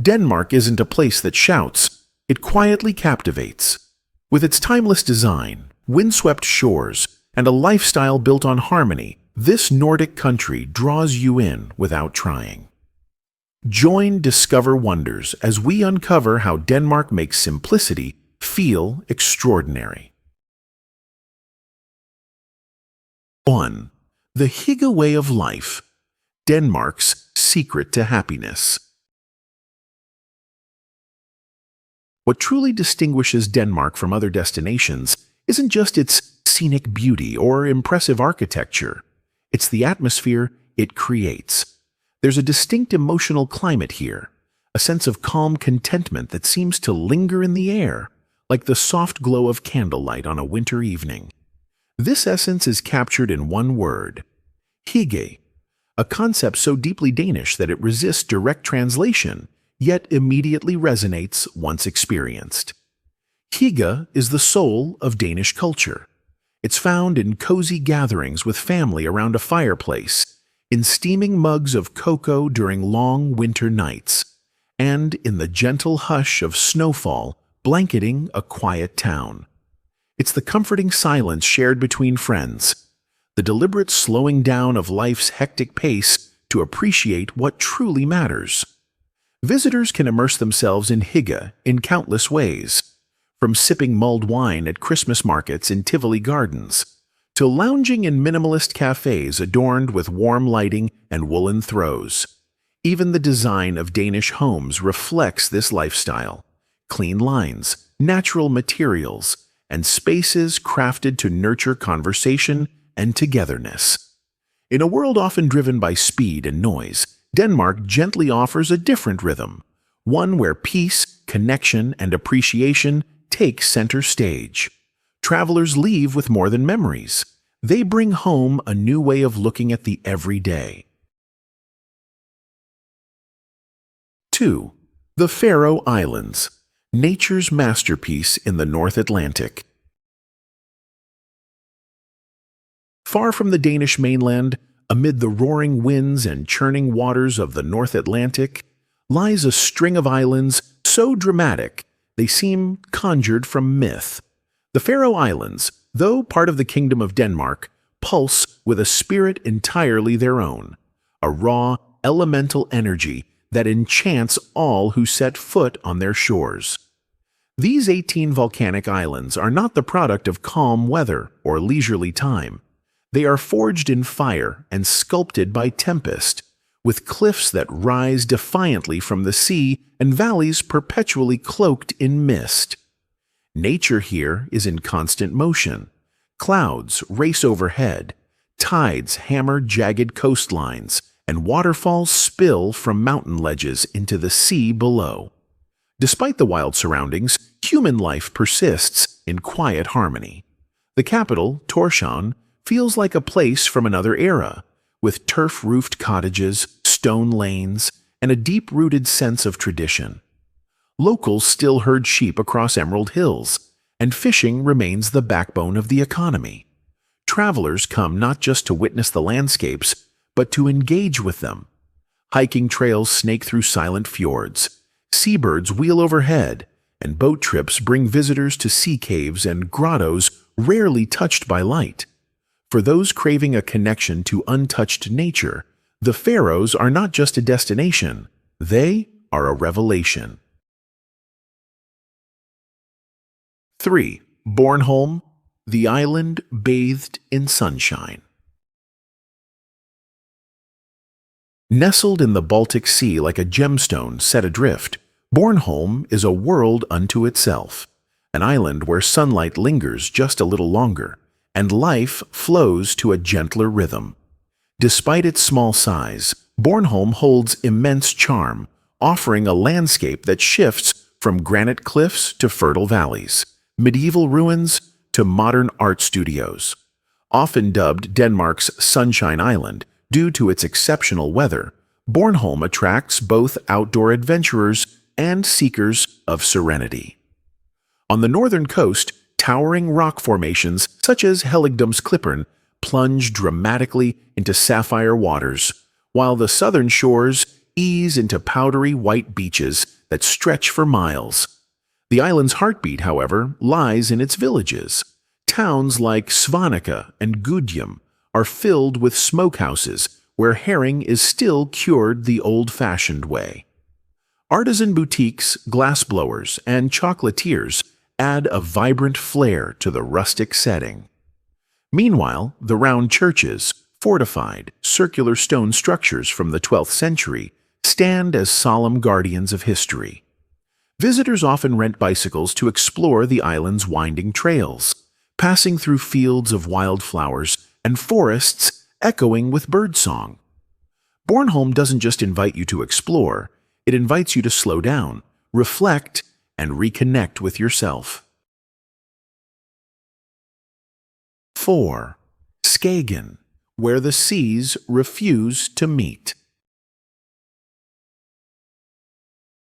Denmark isn't a place that shouts, it quietly captivates. With its timeless design, windswept shores, and a lifestyle built on harmony, this Nordic country draws you in without trying. Join Discover Wonders as we uncover how Denmark makes simplicity feel extraordinary. 1. The hygge way of life, Denmark's secret to happiness. What truly distinguishes Denmark from other destinations isn't just its scenic beauty or impressive architecture. It's the atmosphere it creates. There's a distinct emotional climate here, a sense of calm contentment that seems to linger in the air, like the soft glow of candlelight on a winter evening. This essence is captured in one word, hygge, a concept so deeply Danish that it resists direct translation, yet immediately resonates once experienced. Hygge is the soul of Danish culture. It's found in cozy gatherings with family around a fireplace, in steaming mugs of cocoa during long winter nights, and in the gentle hush of snowfall blanketing a quiet town. It's the comforting silence shared between friends, the deliberate slowing down of life's hectic pace to appreciate what truly matters. Visitors can immerse themselves in hygge in countless ways, from sipping mulled wine at Christmas markets in Tivoli Gardens, to lounging in minimalist cafes adorned with warm lighting and woolen throws. Even the design of Danish homes reflects this lifestyle. Clean lines, natural materials, and spaces crafted to nurture conversation and togetherness. In a world often driven by speed and noise, Denmark gently offers a different rhythm, one where peace, connection, and appreciation take center stage. Travelers leave with more than memories. They bring home a new way of looking at the everyday. 2. The Faroe Islands, nature's masterpiece in the North Atlantic. Far from the Danish mainland, amid the roaring winds and churning waters of the North Atlantic, lies a string of islands so dramatic they seem conjured from myth. The Faroe Islands, though part of the Kingdom of Denmark, pulse with a spirit entirely their own, a raw, elemental energy that enchants all who set foot on their shores. These 18 volcanic islands are not the product of calm weather or leisurely time. They are forged in fire and sculpted by tempest, with cliffs that rise defiantly from the sea and valleys perpetually cloaked in mist. Nature here is in constant motion. Clouds race overhead, tides hammer jagged coastlines, and waterfalls spill from mountain ledges into the sea below. Despite the wild surroundings, human life persists in quiet harmony. The capital, Tórshavn, feels like a place from another era, with turf-roofed cottages, stone lanes, and a deep-rooted sense of tradition. Locals still herd sheep across emerald hills, and fishing remains the backbone of the economy. Travelers come not just to witness the landscapes, but to engage with them. Hiking trails snake through silent fjords, seabirds wheel overhead, and boat trips bring visitors to sea caves and grottos rarely touched by light. For those craving a connection to untouched nature, the Faroes are not just a destination, they are a revelation. 3. Bornholm, the island bathed in sunshine. Nestled in the Baltic Sea like a gemstone set adrift, Bornholm is a world unto itself, an island where sunlight lingers just a little longer, and life flows to a gentler rhythm. Despite its small size, Bornholm holds immense charm, offering a landscape that shifts from granite cliffs to fertile valleys, medieval ruins to modern art studios. Often dubbed Denmark's Sunshine Island due to its exceptional weather, Bornholm attracts both outdoor adventurers and seekers of serenity. On the northern coast, towering rock formations such as Helligdomsklipperne plunge dramatically into sapphire waters, while the southern shores ease into powdery white beaches that stretch for miles. The island's heartbeat, however, lies in its villages. Towns like Svaneca and Gudjam are filled with smokehouses where herring is still cured the old-fashioned way. Artisan boutiques, glassblowers, and chocolatiers add a vibrant flair to the rustic setting. Meanwhile, the round churches, fortified, circular stone structures from the 12th century, stand as solemn guardians of history. Visitors often rent bicycles to explore the island's winding trails, passing through fields of wildflowers and forests echoing with birdsong. Bornholm doesn't just invite you to explore, it invites you to slow down, reflect, and reconnect with yourself. 4. Skagen, where the seas refuse to meet.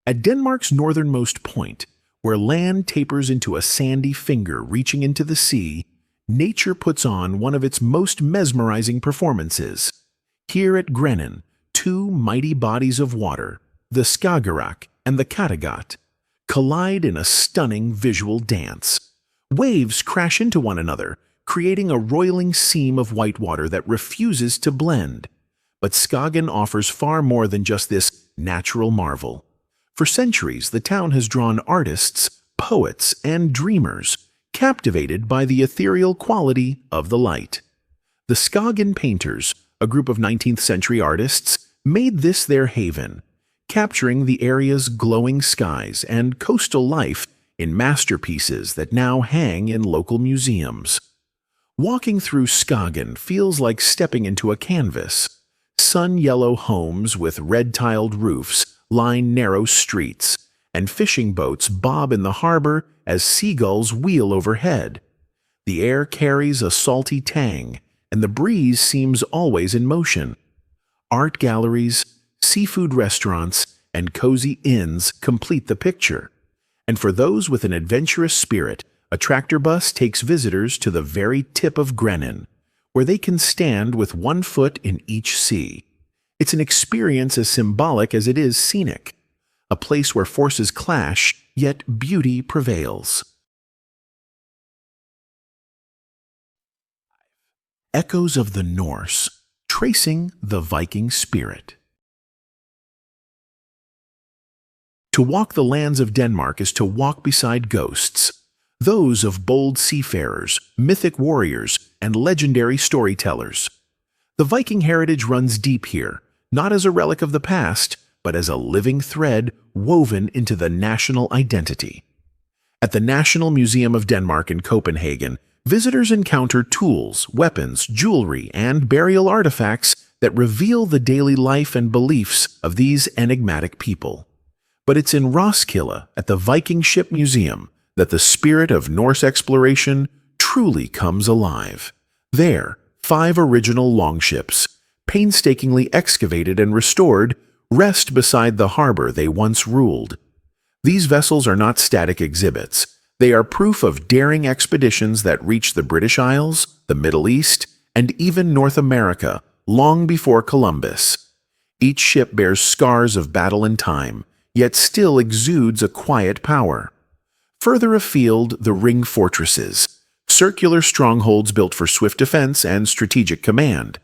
At Denmark's northernmost point, where land tapers into a sandy finger reaching into the sea, nature puts on one of its most mesmerizing performances. Here at Grenland, two mighty bodies of water, the Skagerrak and the Kattegat, collide in a stunning visual dance. Waves crash into one another, creating a roiling seam of whitewater that refuses to blend. But Skagen offers far more than just this natural marvel. For centuries, the town has drawn artists, poets, and dreamers, captivated by the ethereal quality of the light. The Skagen painters, a group of 19th century artists, made this their haven, capturing the area's glowing skies and coastal life in masterpieces that now hang in local museums. Walking through Skagen feels like stepping into a canvas. Sun-yellow homes with red-tiled roofs line narrow streets, and fishing boats bob in the harbor as seagulls wheel overhead. The air carries a salty tang, and the breeze seems always in motion. Art galleries, seafood restaurants, and cozy inns complete the picture. And for those with an adventurous spirit, a tractor bus takes visitors to the very tip of Grenland, where they can stand with one foot in each sea. It's an experience as symbolic as it is scenic, a place where forces clash, yet beauty prevails. Echoes of the Norse, tracing the Viking spirit. To walk the lands of Denmark is to walk beside ghosts, those of bold seafarers, mythic warriors, and legendary storytellers. The Viking heritage runs deep here, not as a relic of the past, but as a living thread woven into the national identity. At the National Museum of Denmark in Copenhagen, visitors encounter tools, weapons, jewelry, and burial artifacts that reveal the daily life and beliefs of these enigmatic people. But it's in Roskilde, at the Viking Ship Museum, that the spirit of Norse exploration truly comes alive. There, 5 original longships, painstakingly excavated and restored, rest beside the harbor they once ruled. These vessels are not static exhibits. They are proof of daring expeditions that reached the British Isles, the Middle East, and even North America long before Columbus. Each ship bears scars of battle and time, yet still exudes a quiet power. Further afield, the ring fortresses, circular strongholds built for swift defense and strategic command,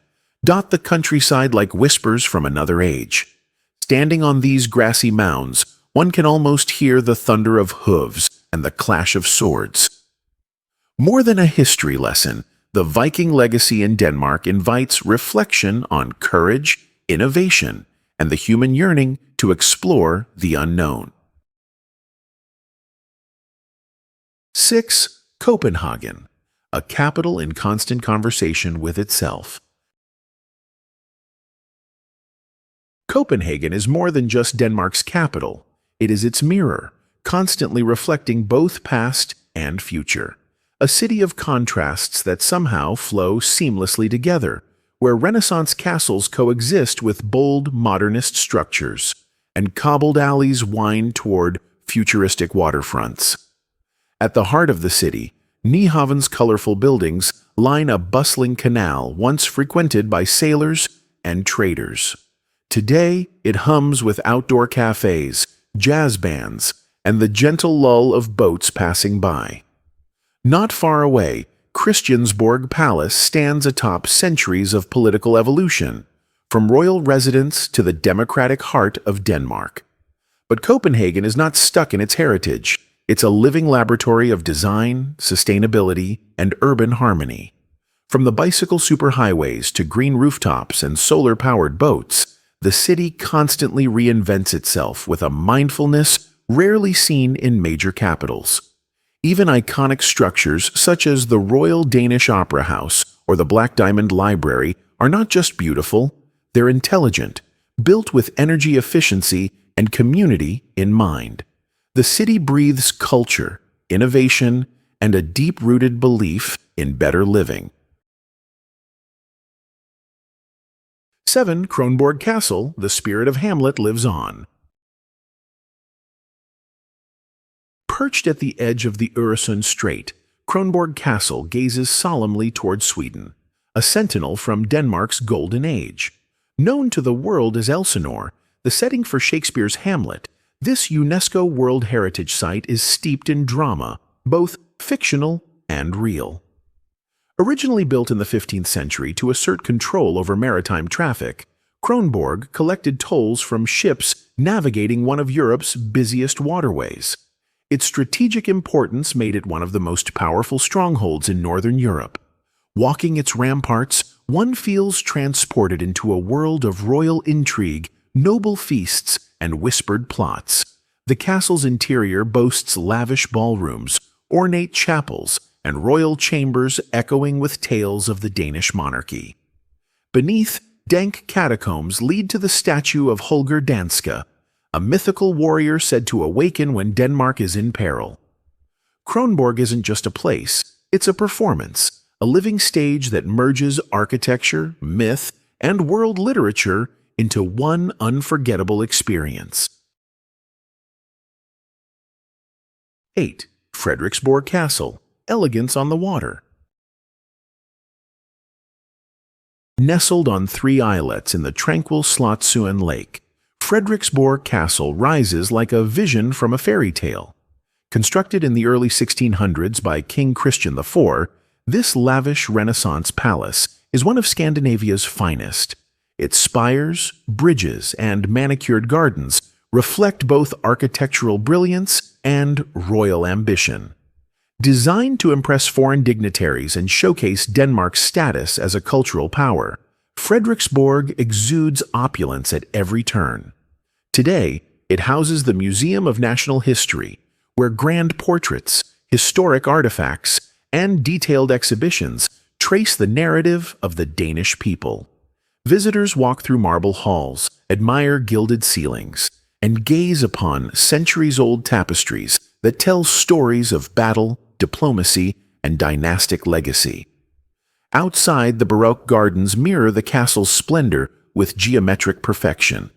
dot the countryside like whispers from another age. Standing on these grassy mounds, one can almost hear the thunder of hooves and the clash of swords. More than a history lesson, the Viking legacy in Denmark invites reflection on courage, innovation, and the human yearning to explore the unknown. 6. Copenhagen, a capital in constant conversation with itself. Copenhagen is more than just Denmark's capital. It is its mirror, constantly reflecting both past and future. A city of contrasts that somehow flow seamlessly together, where Renaissance castles coexist with bold modernist structures, and cobbled alleys wind toward futuristic waterfronts. At the heart of the city, Nyhaven's colorful buildings line a bustling canal once frequented by sailors and traders. Today, it hums with outdoor cafes, jazz bands, and the gentle lull of boats passing by. Not far away, Christiansborg Palace stands atop centuries of political evolution, from royal residence to the democratic heart of Denmark. But Copenhagen is not stuck in its heritage. It's a living laboratory of design, sustainability, and urban harmony. From the bicycle superhighways to green rooftops and solar-powered boats, the city constantly reinvents itself with a mindfulness rarely seen in major capitals. Even iconic structures such as the Royal Danish Opera House or the Black Diamond Library are not just beautiful, they're intelligent, built with energy efficiency and community in mind. The city breathes culture, innovation, and a deep-rooted belief in better living. 7. Kronborg Castle, the spirit of Hamlet lives on. Perched at the edge of the Øresund Strait, Kronborg Castle gazes solemnly toward Sweden, a sentinel from Denmark's golden age. Known to the world as Elsinore, the setting for Shakespeare's Hamlet, this UNESCO World Heritage Site is steeped in drama, both fictional and real. Originally built in the 15th century to assert control over maritime traffic, Kronborg collected tolls from ships navigating one of Europe's busiest waterways. Its strategic importance made it one of the most powerful strongholds in Northern Europe. Walking its ramparts, one feels transported into a world of royal intrigue, noble feasts, and whispered plots. The castle's interior boasts lavish ballrooms, ornate chapels, and royal chambers echoing with tales of the Danish monarchy. Beneath, dank catacombs lead to the statue of Holger Danske, a mythical warrior said to awaken when Denmark is in peril. Kronborg isn't just a place, it's a performance, a living stage that merges architecture, myth, and world literature into one unforgettable experience. 8. Frederiksborg Castle, elegance on the water. Nestled on 3 islets in the tranquil Slotsøen Lake, Frederiksborg Castle rises like a vision from a fairy tale. Constructed in the early 1600s by King Christian IV, this lavish Renaissance palace is one of Scandinavia's finest. Its spires, bridges, and manicured gardens reflect both architectural brilliance and royal ambition. Designed to impress foreign dignitaries and showcase Denmark's status as a cultural power, Frederiksborg exudes opulence at every turn. Today, it houses the Museum of National History, where grand portraits, historic artifacts, and detailed exhibitions trace the narrative of the Danish people. Visitors walk through marble halls, admire gilded ceilings, and gaze upon centuries-old tapestries that tell stories of battle, diplomacy, and dynastic legacy. Outside, the Baroque gardens mirror the castle's splendor with geometric perfection.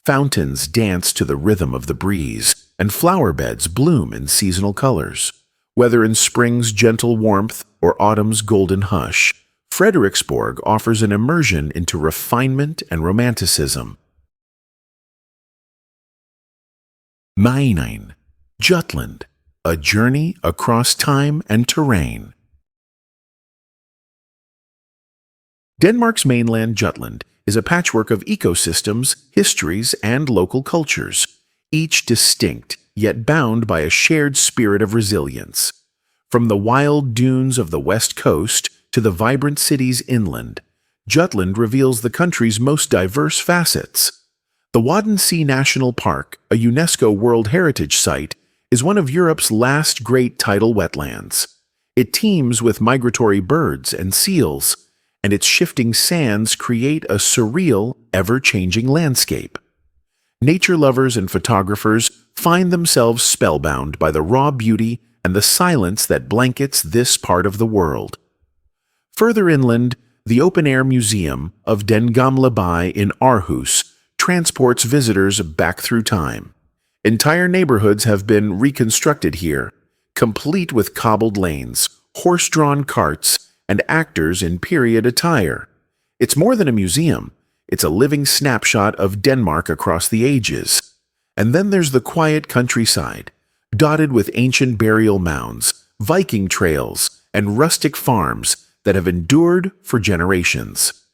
Fountains dance to the rhythm of the breeze, and flower beds bloom in seasonal colors. Whether in spring's gentle warmth or autumn's golden hush, Frederiksborg offers an immersion into refinement and romanticism. 9. Jutland, a journey across time and terrain. Denmark's mainland Jutland is a patchwork of ecosystems, histories, and local cultures, each distinct yet bound by a shared spirit of resilience. From the wild dunes of the west coast to the vibrant cities inland, Jutland reveals the country's most diverse facets. The Wadden National Park, a UNESCO World Heritage Site, is one of Europe's last great tidal wetlands. It teems with migratory birds and seals, and its shifting sands create a surreal, ever-changing landscape. Nature lovers and photographers find themselves spellbound by the raw beauty and the silence that blankets this part of the world. Further inland, the open-air museum of Den Gamle By in Aarhus transports visitors back through time. Entire neighborhoods have been reconstructed here, complete with cobbled lanes, horse-drawn carts, and actors in period attire. It's more than a museum. It's a living snapshot of Denmark across the ages. And then there's the quiet countryside, dotted with ancient burial mounds, Viking trails, and rustic farms that have endured for generations.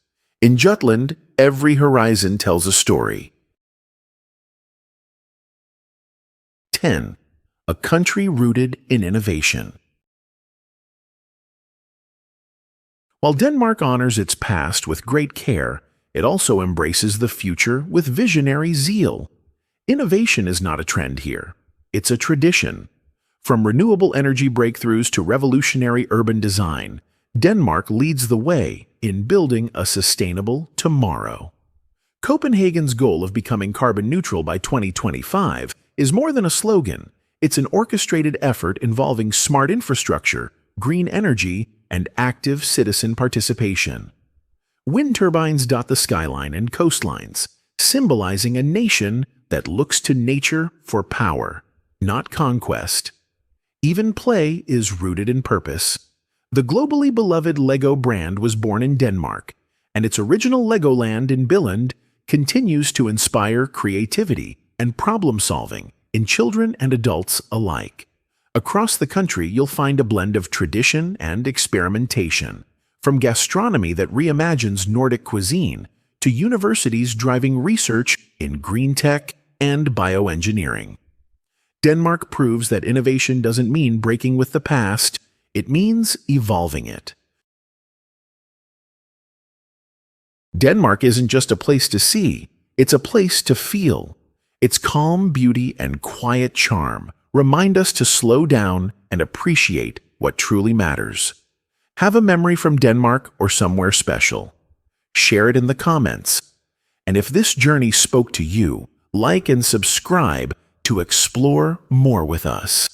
In Jutland, every horizon tells a story. 10. A country rooted in innovation. While Denmark honors its past with great care, it also embraces the future with visionary zeal. Innovation is not a trend here. It's a tradition. From renewable energy breakthroughs to revolutionary urban design, Denmark leads the way in building a sustainable tomorrow. Copenhagen's goal of becoming carbon neutral by 2025 is more than a slogan. It's an orchestrated effort involving smart infrastructure, green energy, and active citizen participation. Wind turbines dot the skyline and coastlines, symbolizing a nation that looks to nature for power, not conquest. Even play is rooted in purpose. The globally beloved LEGO brand was born in Denmark, and its original Legoland in Billund continues to inspire creativity and problem-solving in children and adults alike. Across the country, you'll find a blend of tradition and experimentation, from gastronomy that reimagines Nordic cuisine to universities driving research in green tech and bioengineering. Denmark proves that innovation doesn't mean breaking with the past, it means evolving it. Denmark isn't just a place to see, it's a place to feel. Its calm beauty and quiet charm remind us to slow down and appreciate what truly matters. Have a memory from Denmark or somewhere special. Share it in the comments. And if this journey spoke to you, like and subscribe to explore more with us.